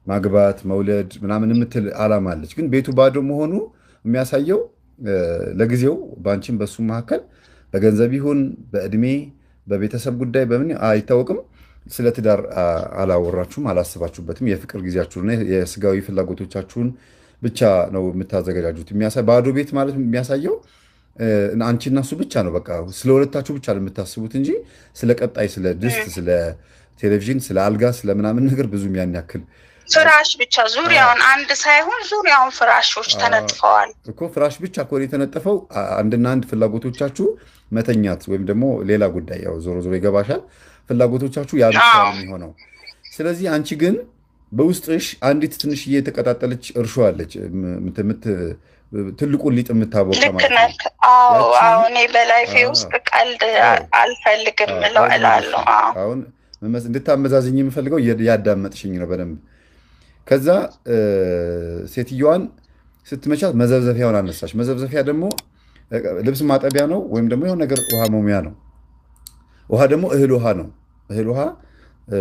ማግባት መውለድ ምናምን የምትል ዓላማ አለች። ግን ቤቱ ባዶ መሆኑ የሚያሳየው ለጊዜው በአንቺም በሱ መካከል በገንዘብ ይሁን በእድሜ በቤተሰብ ጉዳይ በምን አይታወቅም፣ ስለ ትዳር አላወራችሁም፣ አላስባችሁበትም። የፍቅር ጊዜያችሁና የስጋዊ ፍላጎቶቻችሁን ብቻ ነው የምታዘጋጃጁት። ባዶ ቤት ማለት የሚያሳየው አንቺና እሱ ብቻ ነው። በቃ ስለ ሁለታችሁ ብቻ ነው የምታስቡት እንጂ ስለ ቀጣይ ስለ ድስት፣ ስለ ቴሌቪዥን፣ ስለ አልጋ፣ ስለ ምናምን ነገር ብዙም ያን ያክል ፍራሽ ብቻ ዙሪያውን አንድ ሳይሆን ዙሪያውን ፍራሾች ተነጥፈዋል እኮ። ፍራሽ ብቻ እኮ የተነጠፈው አንድና አንድ ፍላጎቶቻችሁ መተኛት ወይም ደግሞ ሌላ ጉዳይ ያው ዞሮ ዞሮ ይገባሻል። ፍላጎቶቻችሁ ያ ብቻ ነው የሚሆነው። ስለዚህ አንቺ ግን በውስጥሽ አንዲት ትንሽዬ የተቀጣጠለች እርሾ አለች፣ ትልቁን ሊጥ የምታቦካ ማለት ነው። እኔ በላይፌ ውስጥ ቀልድ አልፈልግም እላለሁ። አሁን እንድታመዛዝኝ የምፈልገው ያዳመጥሽኝ ነው በደንብ። ከዛ ሴትዮዋን ስትመቻት መዘፍዘፊያውን አነሳች። መዘፍዘፊያ ደግሞ ልብስ ማጠቢያ ነው ወይም ደግሞ የሆነ ነገር ውሃ መሙያ ነው። ውሃ ደግሞ እህል ውሃ ነው። እህል ውሃ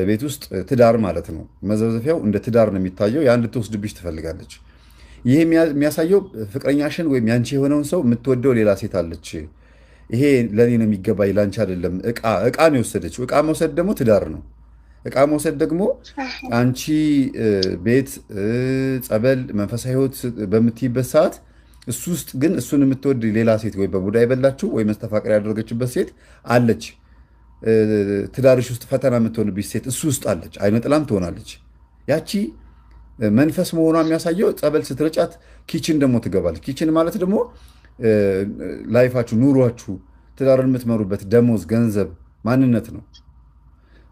ቤት ውስጥ ትዳር ማለት ነው። መዘፍዘፊያው እንደ ትዳር ነው የሚታየው። ያን ልትወስድብሽ ትፈልጋለች። ይሄ የሚያሳየው ፍቅረኛሽን ወይም ያንቺ የሆነውን ሰው የምትወደው ሌላ ሴት አለች። ይሄ ለእኔ ነው የሚገባኝ ለአንቺ አይደለም። ዕቃ ነው የወሰደችው። ዕቃ መውሰድ ደግሞ ትዳር ነው። ዕቃ መውሰድ ደግሞ አንቺ ቤት ጸበል፣ መንፈሳዊ ሕይወት በምትይበት ሰዓት እሱ ውስጥ ግን እሱን የምትወድ ሌላ ሴት ወይ በቡዳ የበላችው ወይ መስተፋቅር ያደረገችበት ሴት አለች። ትዳርሽ ውስጥ ፈተና የምትሆንብሽ ሴት እሱ ውስጥ አለች። አይነ ጥላም ትሆናለች። ያቺ መንፈስ መሆኗ የሚያሳየው ጸበል ስትረጫት ኪችን ደግሞ ትገባለች። ኪችን ማለት ደግሞ ላይፋችሁ፣ ኑሯችሁ፣ ትዳርን የምትመሩበት ደሞዝ፣ ገንዘብ፣ ማንነት ነው።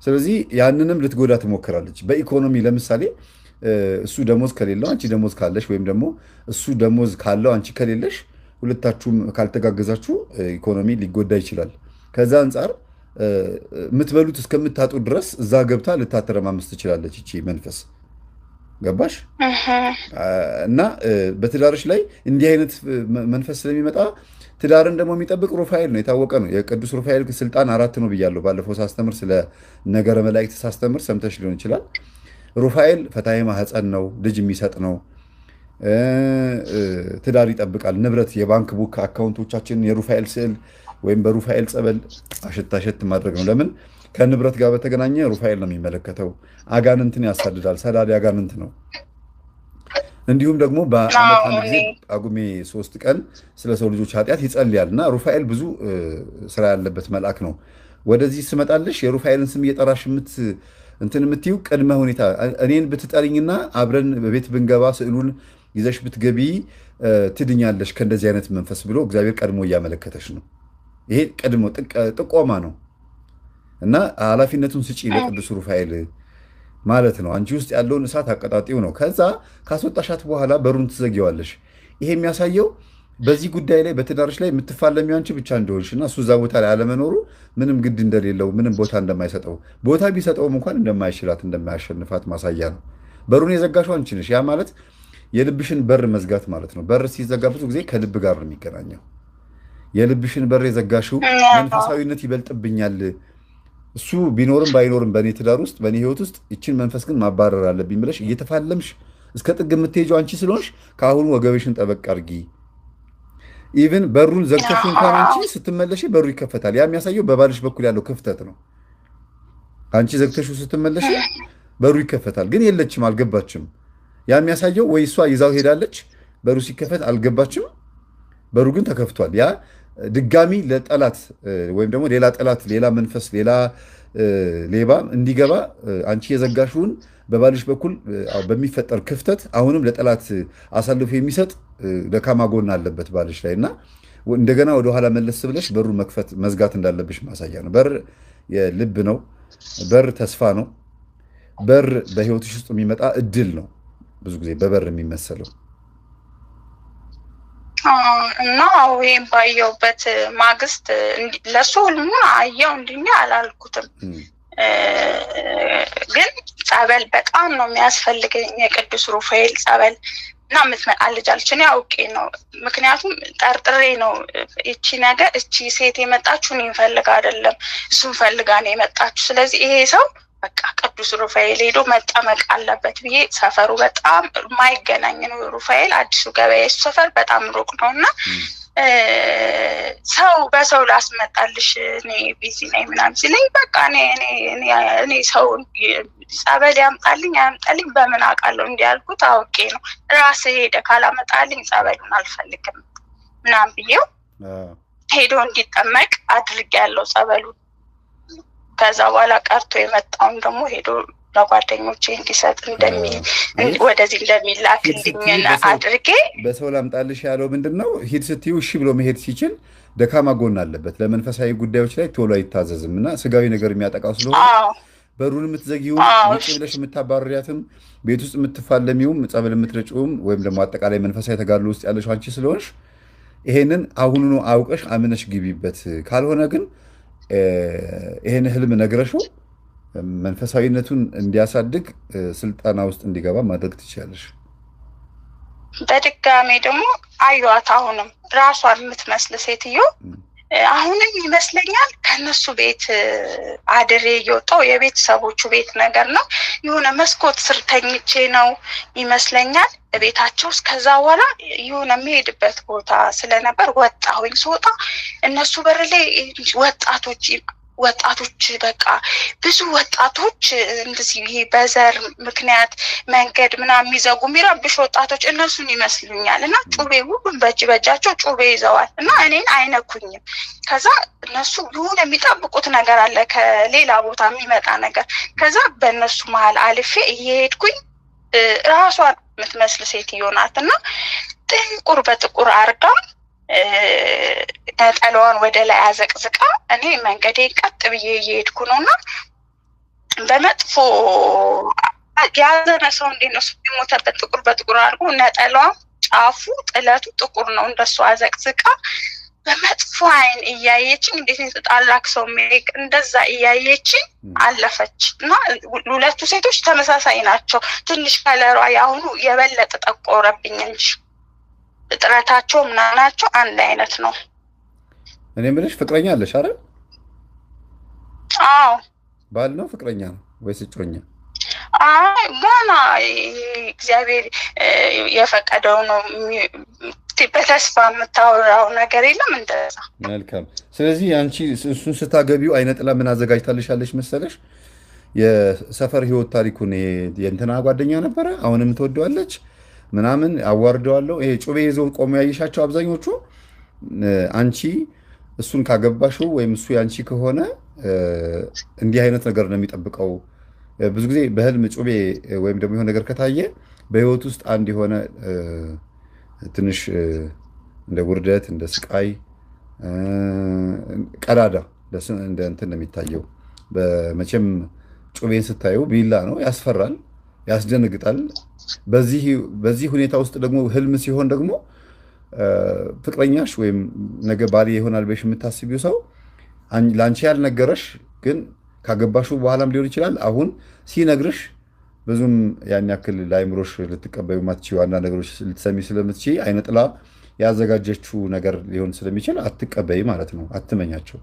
ስለዚህ ያንንም ልትጎዳ ትሞክራለች። በኢኮኖሚ ለምሳሌ እሱ ደሞዝ ከሌለው አንቺ ደሞዝ ካለሽ ወይም ደግሞ እሱ ደሞዝ ካለው አንቺ ከሌለሽ ሁለታችሁም ካልተጋገዛችሁ ኢኮኖሚ ሊጎዳ ይችላል። ከዛ አንጻር የምትበሉት እስከምታጡ ድረስ እዛ ገብታ ልታተረማመስ ትችላለች ይቺ መንፈስ። ገባሽ? እና በትዳርሽ ላይ እንዲህ አይነት መንፈስ ስለሚመጣ ትዳርን ደግሞ የሚጠብቅ ሩፋኤል ነው፣ የታወቀ ነው። የቅዱስ ሩፋኤል ስልጣን 4 ነው ብያለሁ ባለፈው ሳስተምር፣ ስለ ነገረ መላእክት ሳስተምር ሰምተሽ ሊሆን ይችላል። ሩፋኤል ፈታሄ ማህፀን ነው፣ ልጅ የሚሰጥ ነው፣ ትዳር ይጠብቃል። ንብረት፣ የባንክ ቡክ አካውንቶቻችን የሩፋኤል ስዕል ወይም በሩፋኤል ጸበል አሸት ማድረግ ነው። ለምን? ከንብረት ጋር በተገናኘ ሩፋኤል ነው የሚመለከተው። አጋንንትን ያሳድዳል። ሰዳዲ አጋንንት ነው እንዲሁም ደግሞ በዓመት አንድ ጊዜ ጳጉሜ 3 ቀን ስለ ሰው ልጆች ኃጢአት ይጸልያል እና ሩፋኤል ብዙ ስራ ያለበት መልአክ ነው። ወደዚህ ስመጣልሽ የሩፋኤልን ስም እየጠራሽ እንትን የምትይው ቅድመ ሁኔታ እኔን ብትጠሪኝና አብረን በቤት ብንገባ ስዕሉን ይዘሽ ብትገቢ ትድኛለሽ ከእንደዚህ አይነት መንፈስ ብሎ እግዚአብሔር ቀድሞ እያመለከተሽ ነው። ይሄ ቀድሞ ጥቆማ ነው እና ኃላፊነቱን ስጪ ለቅዱስ ሩፋኤል ማለት ነው። አንቺ ውስጥ ያለውን እሳት አቀጣጢው ነው። ከዛ ካስወጣሻት በኋላ በሩን ትዘጊዋለሽ። ይሄ የሚያሳየው በዚህ ጉዳይ ላይ በትዳርሽ ላይ የምትፋለሚው አንቺ ብቻ እንደሆንሽ እና እሱ እዛ ቦታ ላይ አለመኖሩ ምንም ግድ እንደሌለው ምንም ቦታ እንደማይሰጠው ቦታ ቢሰጠውም እንኳን እንደማይችላት እንደማያሸንፋት ማሳያ ነው። በሩን የዘጋሽው አንቺ ነሽ። ያ ማለት የልብሽን በር መዝጋት ማለት ነው። በር ሲዘጋ ብዙ ጊዜ ከልብ ጋር ነው የሚገናኘው። የልብሽን በር የዘጋሽው መንፈሳዊነት ይበልጥብኛል፣ እሱ ቢኖርም ባይኖርም በእኔ ትዳር ውስጥ በእኔ ህይወት ውስጥ ይችን መንፈስ ግን ማባረር አለብኝ ብለሽ እየተፋለምሽ እስከ ጥግ የምትሄጂው አንቺ ስለሆንሽ ከአሁኑ ወገበሽን ጠበቅ አድርጊ። ኢቭን በሩን ዘግተሽ እንኳን አንቺ ስትመለሽ በሩ ይከፈታል። ያ የሚያሳየው በባልሽ በኩል ያለው ክፍተት ነው። አንቺ ዘግተሽው ስትመለሽ በሩ ይከፈታል፣ ግን የለችም፣ አልገባችም። ያ የሚያሳየው ወይ እሷ ይዛው ሄዳለች፣ በሩ ሲከፈት አልገባችም፣ በሩ ግን ተከፍቷል። ያ ድጋሚ ለጠላት ወይም ደግሞ ሌላ ጠላት፣ ሌላ መንፈስ፣ ሌላ ሌባ እንዲገባ አንቺ የዘጋሽውን በባልሽ በኩል በሚፈጠር ክፍተት አሁንም ለጠላት አሳልፎ የሚሰጥ ደካማ ጎን አለበት ባልሽ ላይ እና እንደገና ወደኋላ መለስ ብለሽ በሩ መክፈት መዝጋት እንዳለብሽ ማሳያ ነው። በር የልብ ነው። በር ተስፋ ነው። በር በህይወትሽ ውስጥ የሚመጣ እድል ነው። ብዙ ጊዜ በበር የሚመሰለው እና ይህም ባየውበት ማግስት ለሱ ህልሙን አየው እንዲኛ አላልኩትም፣ ግን ጸበል በጣም ነው የሚያስፈልገኝ የቅዱስ ሩፋኤል ጸበል እና የምትመጣ ልጅ አለች። እኔ አውቄ ነው፣ ምክንያቱም ጠርጥሬ ነው እቺ ነገር እቺ ሴት የመጣችሁ እኔን ፈልጋ አይደለም እሱን ፈልጋ ነው የመጣችሁ። ስለዚህ ይሄ ሰው በቃ ቅዱስ ሩፋኤል ሄዶ መጠመቅ አለበት ብዬ ሰፈሩ በጣም የማይገናኝ ነው። ሩፋኤል አዲሱ ገበያ እሱ ሰፈር በጣም ሩቅ ነው እና ሰው በሰው ላስመጣልሽ እኔ ቢዚ ነኝ ምናምን ሲለኝ በቃ እኔ ሰው ጸበል ያምጣልኝ አያምጣልኝ በምን አውቃለሁ እንዲያልኩት አውቄ ነው። ራስህ ሄደህ ካላመጣልኝ ጸበሉን አልፈልግም ምናምን ብዬው ሄዶ እንዲጠመቅ አድርጌያለሁ ጸበሉን። ከዛ በኋላ ቀርቶ የመጣውን ደግሞ ሄዶ ለጓደኞቼ እንዲሰጥ ወደዚህ እንደሚላክ እንድኝን አድርጌ በሰው ላምጣልሽ ያለው ምንድን ነው? ሂድ ስትዩ እሺ ብሎ መሄድ ሲችል ደካማ ጎን አለበት። ለመንፈሳዊ ጉዳዮች ላይ ቶሎ አይታዘዝም እና ስጋዊ ነገር የሚያጠቃው ስለሆነ በሩን የምትዘጊው ውጭ ብለሽ የምታባረሪያትም ቤት ውስጥ የምትፋለሚውም ጸበል የምትረጭውም ወይም ደግሞ አጠቃላይ መንፈሳዊ ተጋድሎ ውስጥ ያለሽው አንቺ ስለሆንሽ ይሄንን አሁኑኑ አውቀሽ አምነሽ ግቢበት። ካልሆነ ግን ይሄን ህልም ነግረሽው መንፈሳዊነቱን እንዲያሳድግ ስልጠና ውስጥ እንዲገባ ማድረግ ትችላለሽ። በድጋሜ ደግሞ አዩዋት አሁንም ራሷን የምትመስል ሴትዮ አሁንም ይመስለኛል ከነሱ ቤት አድሬ እየወጣሁ የቤተሰቦቹ ቤት ነገር ነው የሆነ መስኮት ስር ተኝቼ ነው ይመስለኛል ቤታቸው። እስከዛ በኋላ የሆነ የሚሄድበት ቦታ ስለነበር ወጣሁኝ። ስወጣ እነሱ በር ላይ ወጣቶች በቃ ብዙ ወጣቶች እንደዚህ ይሄ በዘር ምክንያት መንገድ ምናምን የሚዘጉ የሚረብሽ ወጣቶች እነሱን ይመስሉኛል እና ጩቤ ሁሉም በእጃቸው ጩቤ ይዘዋል እና እኔን አይነኩኝም። ከዛ እነሱ የሆነ የሚጠብቁት ነገር አለ ከሌላ ቦታ የሚመጣ ነገር። ከዛ በእነሱ መሀል አልፌ እየሄድኩኝ ራሷን የምትመስል ሴትዮ ናት እና ጥቁር በጥቁር አርጋ ነጠላዋን ወደ ላይ አዘቅዝቃ እኔ መንገዴን ቀጥ ብዬ እየሄድኩ ነውና በመጥፎ ያዘነ ሰው እንዴት ነው የሚሞተበት? ጥቁር በጥቁር አድርጎ ነጠላዋ ጫፉ ጥለቱ ጥቁር ነው እንደሱ አዘቅዝቃ በመጥፎ አይን እያየችኝ እንዴት የተጣላክ ሰው ሜክ እንደዛ እያየችኝ አለፈች እና ሁለቱ ሴቶች ተመሳሳይ ናቸው። ትንሽ ከለሯ ያሁኑ የበለጠ ጠቆረብኝ እንጂ ጥረታቸው ምናናቸው አንድ አይነት ነው። እኔ የምልሽ ፍቅረኛ አለሽ አይደል? አዎ። ባል ነው ፍቅረኛ ነው ወይስ እጮኛ? ገና እግዚአብሔር የፈቀደው ነው። በተስፋ የምታወራው ነገር የለም እንደዛ። መልካም። ስለዚህ አንቺ እሱን ስታገቢው አይነ ጥላ ምን አዘጋጅታልሻለሽ መሰለሽ? የሰፈር ህይወት ታሪኩን የእንትና ጓደኛ ነበረ አሁንም ትወደዋለች ምናምን አዋርደዋለሁ። ይሄ ጩቤ ይዘው ቆሞ ያየሻቸው አብዛኞቹ አንቺ እሱን ካገባሽው ወይም እሱ ያንቺ ከሆነ እንዲህ አይነት ነገር ነው የሚጠብቀው። ብዙ ጊዜ በህልም ጩቤ ወይም ደግሞ የሆነ ነገር ከታየ በህይወት ውስጥ አንድ የሆነ ትንሽ እንደ ውርደት፣ እንደ ስቃይ፣ ቀዳዳ እንደ እንትን ነው የሚታየው። በመቼም ጩቤን ስታዩ ቢላ ነው፣ ያስፈራል፣ ያስደነግጣል። በዚህ ሁኔታ ውስጥ ደግሞ ህልም ሲሆን ደግሞ ፍቅረኛሽ ወይም ነገ ባሌ ይሆናል ብለሽ የምታስቢው ሰው ለአንቺ ያልነገረሽ ግን ካገባሹ በኋላም ሊሆን ይችላል አሁን ሲነግርሽ ብዙም ያን ያክል ለአይምሮሽ ልትቀበዩ ማትችይው አንዳንድ ነገሮች ልትሰሚ ስለምትችይ አይነ ጥላ ያዘጋጀችው ነገር ሊሆን ስለሚችል አትቀበይ ማለት ነው። አትመኛቸው።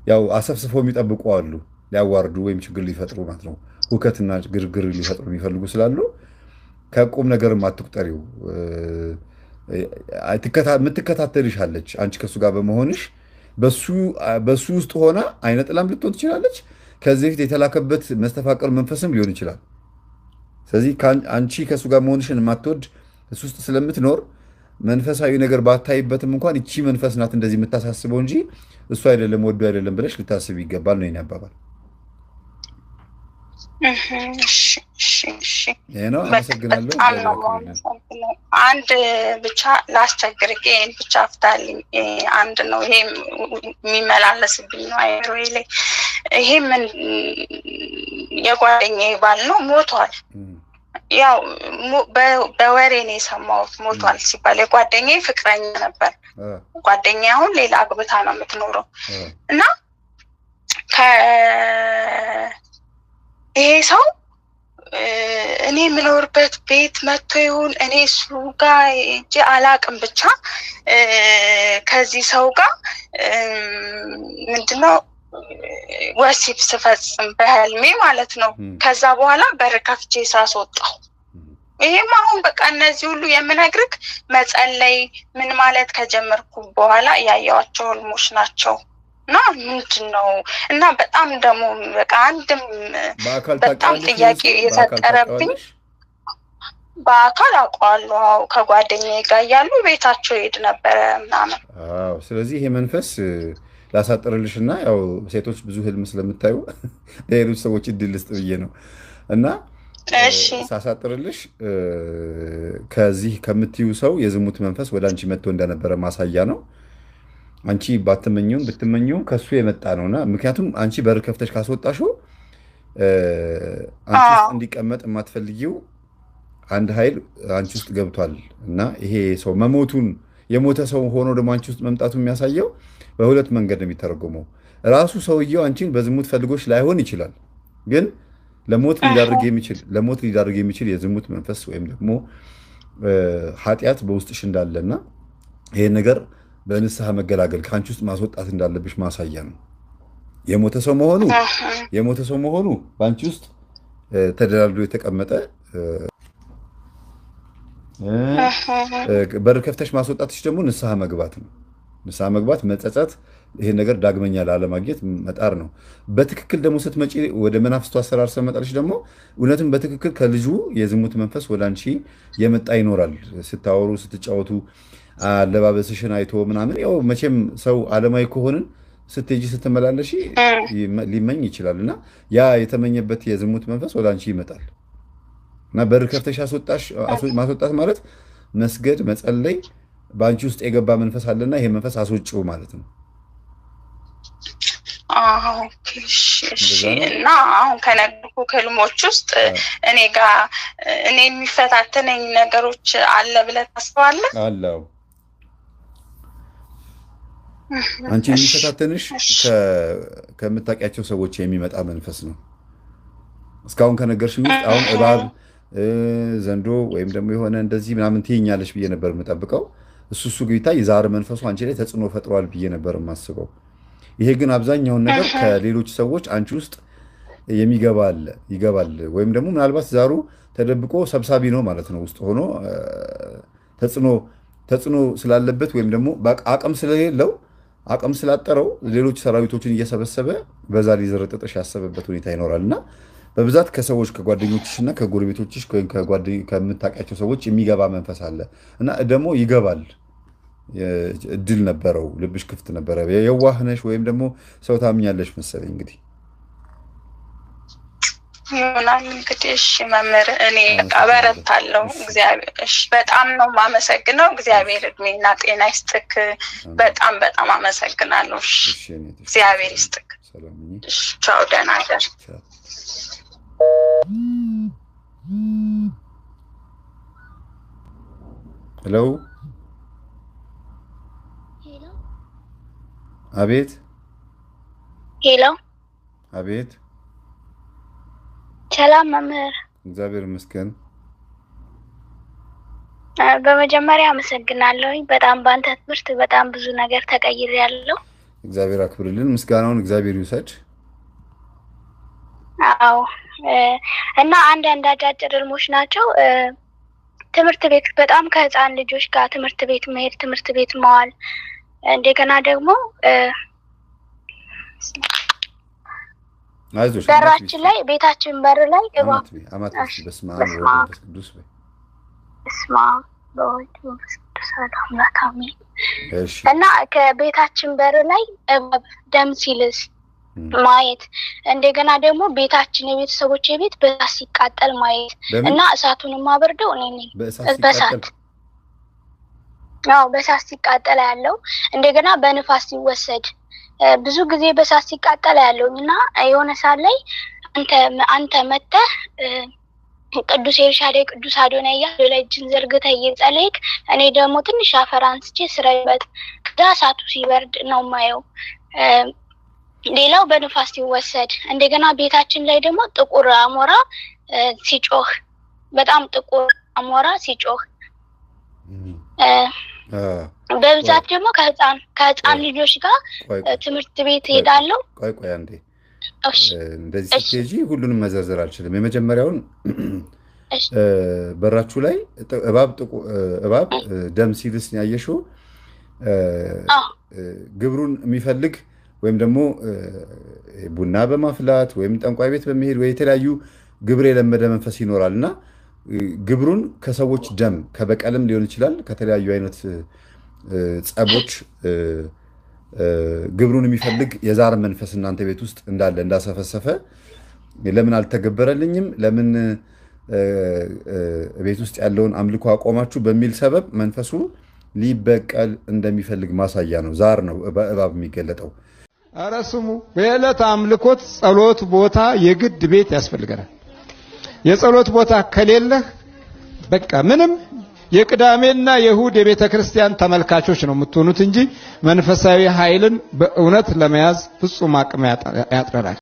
ያው አሰፍስፎ የሚጠብቁ አሉ፣ ሊያዋርዱ ወይም ችግር ሊፈጥሩ ማለት ነው። ሁከትና ግርግር ሊፈጥሩ የሚፈልጉ ስላሉ ከቁም ነገርም አትቁጠሪው። የምትከታተልሽ አለች። አንቺ ከሱ ጋር በመሆንሽ በሱ ውስጥ ሆና አይነ ጥላም ልትሆን ትችላለች። ከዚህ በፊት የተላከበት መስተፋቅር መንፈስም ሊሆን ይችላል። ስለዚህ አንቺ ከእሱ ጋር መሆንሽን የማትወድ እሱ ውስጥ ስለምትኖር መንፈሳዊ ነገር ባታይበትም እንኳን እቺ መንፈስ ናት እንደዚህ የምታሳስበው እንጂ እሱ አይደለም ወዶ አይደለም ብለሽ ልታስብ ይገባል ነው የኔ አባባል። ይሄ ነው። አመሰግናለሁ። አንድ ብቻ ላስቸግርህ፣ ይሄን ብቻ አፍታልኝ። አንድ ነው ይሄ የሚመላለስብኝ ነው አይሮዬ ላይ። ይሄ ምን የጓደኛዬ ባል ነው፣ ሞቷል። ያው በወሬ ነው የሰማሁት ሞቷል ሲባል። የጓደኛዬ ፍቅረኛ ነበር። ጓደኛዬ አሁን ሌላ አግብታ ነው የምትኖረው እና ይሄ ሰው እኔ የምኖርበት ቤት መጥቶ ይሁን እኔ እሱ ጋር እጄ አላቅም፣ ብቻ ከዚህ ሰው ጋር ምንድነው ወሲብ ስፈጽም በህልሜ ማለት ነው። ከዛ በኋላ በር ከፍቼ ሳስወጣው። ይሄም አሁን በቃ እነዚህ ሁሉ የምነግርህ መጸለይ ምን ማለት ከጀመርኩ በኋላ ያያዋቸው ህልሞች ናቸው። እና ምንድን ነው እና በጣም ደግሞ በቃ አንድም በጣም ጥያቄ የፈጠረብኝ በአካል አውቀዋለሁ። ከጓደኛዬ ጋር ያሉ ቤታቸው ሄድ ነበረ ምናምን። ስለዚህ ይሄ መንፈስ ላሳጥርልሽና ያው ሴቶች ብዙ ህልም ስለምታዩ ለሌሎች ሰዎች እድል ልስጥ ብዬ ነው። እና ሳሳጥርልሽ ከዚህ ከምትዩ ሰው የዝሙት መንፈስ ወደ አንቺ መጥቶ እንደነበረ ማሳያ ነው። አንቺ ባትመኘውም ብትመኘውም ከሱ የመጣ ነውና፣ ምክንያቱም አንቺ በር ከፍተሽ ካስወጣሽው አንቺ ውስጥ እንዲቀመጥ የማትፈልጊው አንድ ኃይል አንቺ ውስጥ ገብቷል እና ይሄ ሰው መሞቱን የሞተ ሰው ሆኖ ደግሞ አንቺ ውስጥ መምጣቱ የሚያሳየው በሁለት መንገድ ነው የሚተረጎመው። ራሱ ሰውየው አንቺን በዝሙት ፈልጎች ላይሆን ይችላል፣ ግን ለሞት ሊዳርግ የሚችል የዝሙት መንፈስ ወይም ደግሞ ኃጢአት በውስጥሽ እንዳለና ይሄን ነገር በንስሐ መገላገል ከአንቺ ውስጥ ማስወጣት እንዳለብሽ ማሳያ ነው። የሞተ ሰው መሆኑ በአንቺ ውስጥ ተደላድሎ የተቀመጠ በር ከፍተሽ ማስወጣትሽ ደግሞ ንስሐ መግባት ነው። ንስሐ መግባት፣ መጸጸት፣ ይሄን ነገር ዳግመኛ ላለማግኘት መጣር ነው። በትክክል ደግሞ ስትመጪ ወደ መናፍስቱ አሰራር ስለመጣልሽ ደግሞ እውነትም በትክክል ከልጁ የዝሙት መንፈስ ወደ አንቺ የመጣ ይኖራል። ስታወሩ ስትጫወቱ አለባበስሽን አይቶ ምናምን ያው መቼም ሰው ዓለማዊ ከሆንን ስትሄጂ ስትመላለሽ ሊመኝ ይችላል እና ያ የተመኘበት የዝሙት መንፈስ ወደ አንቺ ይመጣል እና በር ከፍተሽ ማስወጣት ማለት መስገድ፣ መጸለይ፣ በአንቺ ውስጥ የገባ መንፈስ አለና ይሄ መንፈስ አስወጪው ማለት ነው። እና አሁን ከነገርኩህ ህልሞች ውስጥ እኔ የሚፈታተነኝ ነገሮች አለ ብለህ ታስባለህ? አለው። አንቺ የሚፈታተንሽ ከምታውቂያቸው ሰዎች የሚመጣ መንፈስ ነው። እስካሁን ከነገርሽኝ ውስጥ አሁን እባብ፣ ዘንዶ ወይም ደግሞ የሆነ እንደዚህ ምናምን ትይኛለሽ ብዬ ነበር የምጠብቀው። እሱ ጌታ የዛር መንፈሱ አንቺ ላይ ተጽዕኖ ፈጥሯል ብዬ ነበር የማስበው። ይሄ ግን አብዛኛውን ነገር ከሌሎች ሰዎች አንቺ ውስጥ ይገባል ወይም ደግሞ ምናልባት ዛሩ ተደብቆ ሰብሳቢ ነው ማለት ነው። ውስጥ ሆኖ ተጽዕኖ ስላለበት ወይም ደግሞ አቅም ስለሌለው አቅም ስላጠረው ሌሎች ሰራዊቶችን እየሰበሰበ በዛ ሊዘረጥጥሽ ያሰበበት ሁኔታ ይኖራል እና በብዛት ከሰዎች ከጓደኞችሽና ከጎረቤቶችሽ ወይም ከምታውቂያቸው ሰዎች የሚገባ መንፈስ አለ እና ደግሞ ይገባል። እድል ነበረው፣ ልብሽ ክፍት ነበረ፣ የዋህ ነሽ ወይም ደግሞ ሰው ታምኛለሽ መሰለኝ እንግዲህ ይሆናል እንግዲህ። እሺ መምህር፣ እኔ አበረታለሁ። እግዚአብሔር እሺ፣ በጣም ነው የማመሰግነው። እግዚአብሔር እድሜና ጤና ይስጥክ። በጣም በጣም አመሰግናለሁ። እሺ እግዚአብሔር ይስጥክ። እሺ ቻው፣ ደህና እደር። ሄሎ፣ አቤት። ሄሎ፣ አቤት። ሰላም መምህር። እግዚአብሔር ይመስገን። በመጀመሪያ አመሰግናለሁ። በጣም ባንተ ትምህርት በጣም ብዙ ነገር ተቀይሬያለሁ። እግዚአብሔር አክብርልን። ምስጋናውን እግዚአብሔር ይውሰድ። አዎ፣ እና አንዳንድ አጫጭር ህልሞች ናቸው። ትምህርት ቤት በጣም ከህፃን ልጆች ጋር ትምህርት ቤት መሄድ፣ ትምህርት ቤት መዋል፣ እንደገና ደግሞ በራችን ላይ ቤታችን በር ላይ እና ከቤታችን በር ላይ እባብ ደም ሲልስ ማየት፣ እንደገና ደግሞ ቤታችን የቤተሰቦች ቤት በእሳት ሲቃጠል ማየት እና እሳቱን ማበርደው እኔ ነኝ። በእሳት በእሳት ሲቃጠል ያለው እንደገና በንፋስ ሲወሰድ ብዙ ጊዜ በእሳት ሲቃጠል ያለውና የሆነ ሰዓት ላይ አንተ መተህ ቅዱስ ኤልሻዳይ ቅዱስ አዶናይ ላይ እጅን ዘርግተህ እየጸለይክ እኔ ደግሞ ትንሽ አፈር አንስቼ ስራይበት ከዛ እሳቱ ሲበርድ ነው ማየው። ሌላው በንፋስ ሲወሰድ እንደገና ቤታችን ላይ ደግሞ ጥቁር አሞራ ሲጮህ፣ በጣም ጥቁር አሞራ ሲጮህ በብዛት ደግሞ ከህፃን ልጆች ጋር ትምህርት ቤት ሄዳለሁ። ቆይ አንዴ፣ እንደዚህ ስትሄጂ ሁሉንም መዘርዘር አልችልም። የመጀመሪያውን በራችሁ ላይ እባብ ደም ሲልስ ያየሽው ግብሩን የሚፈልግ ወይም ደግሞ ቡና በማፍላት ወይም ጠንቋይ ቤት በመሄድ ወይ የተለያዩ ግብር የለመደ መንፈስ ይኖራል እና ግብሩን ከሰዎች ደም ከበቀልም ሊሆን ይችላል ከተለያዩ አይነት ጸቦች ግብሩን የሚፈልግ የዛር መንፈስ እናንተ ቤት ውስጥ እንዳለ እንዳሰፈሰፈ ለምን አልተገበረልኝም፣ ለምን ቤት ውስጥ ያለውን አምልኮ አቆማችሁ በሚል ሰበብ መንፈሱ ሊበቀል እንደሚፈልግ ማሳያ ነው። ዛር ነው በእባብ የሚገለጠው። ኧረ ስሙ፣ በዕለት አምልኮት ጸሎት ቦታ የግድ ቤት ያስፈልገናል። የጸሎት ቦታ ከሌለህ በቃ ምንም የቅዳሜና የእሁድ የቤተ ክርስቲያን ተመልካቾች ነው የምትሆኑት እንጂ መንፈሳዊ ኃይልን በእውነት ለመያዝ ፍጹም አቅም ያጥረናል።